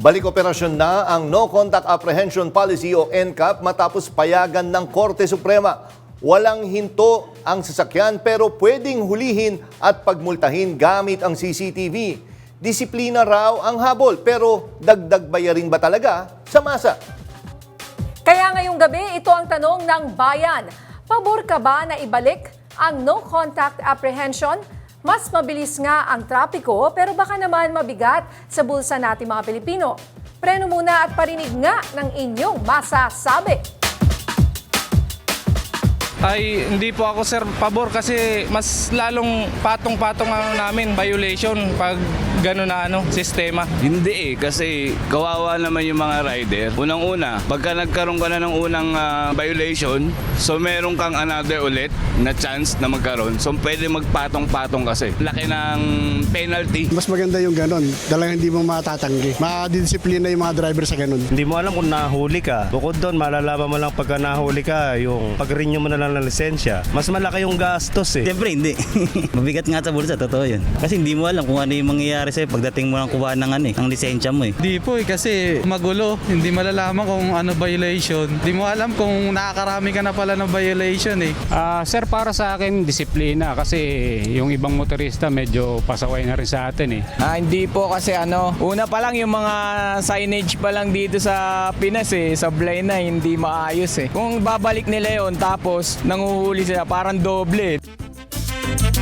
Balik operasyon na ang No Contact Apprehension Policy o NCAP matapos payagan ng Korte Suprema. Walang hinto ang sasakyan pero pwedeng hulihin at pagmultahin gamit ang CCTV. Disiplina raw ang habol pero dagdag bayarin ba talaga sa masa? Kaya ngayong gabi, ito ang tanong ng bayan. Pabor ka ba na ibalik ang no contact apprehension? Mas mabilis nga ang trapiko pero baka naman mabigat sa bulsa nating mga Pilipino. Preno muna at parinig nga ng inyong masasabi. Ay, hindi po ako sir pabor kasi mas lalong patong-patong namin violation pag gano'n na sistema. Hindi kasi kawawa naman yung mga rider. Unang-una, pagka nagkaroon ka na ng unang violation, so meron kang another ulit na chance na magkaroon. So pwede magpatong-patong kasi. Laki ng penalty. Mas maganda yung ganon. Talagang hindi mo matatanggi. Makadisiplina yung mga driver sa ganon. Hindi mo alam kung nahuli ka. Bukod doon, malalaman mo lang pagka nahuli ka, yung pag-renew mo na lang ng lisensya. Mas malaki yung gastos eh. Siyempre hindi. Mabigat nga sa bulsa, totoo yun. Kasi hindi mo alam kung ano yung mangyayari sa'yo pagdating mo ng kuha ng lisensya mo eh. Hindi po kasi magulo. Hindi malalaman kung ano violation. Hindi mo alam kung nakakarami ka na pala ng violation eh. Sir, para sa akin, disiplina kasi yung ibang motorista medyo pasaway na rin sa atin eh. Hindi po kasi una pa lang yung mga signage pa lang dito sa Pinas sablay na hindi maayos eh. Kung babalik nila yon tapos nanguhuli sila parang doble.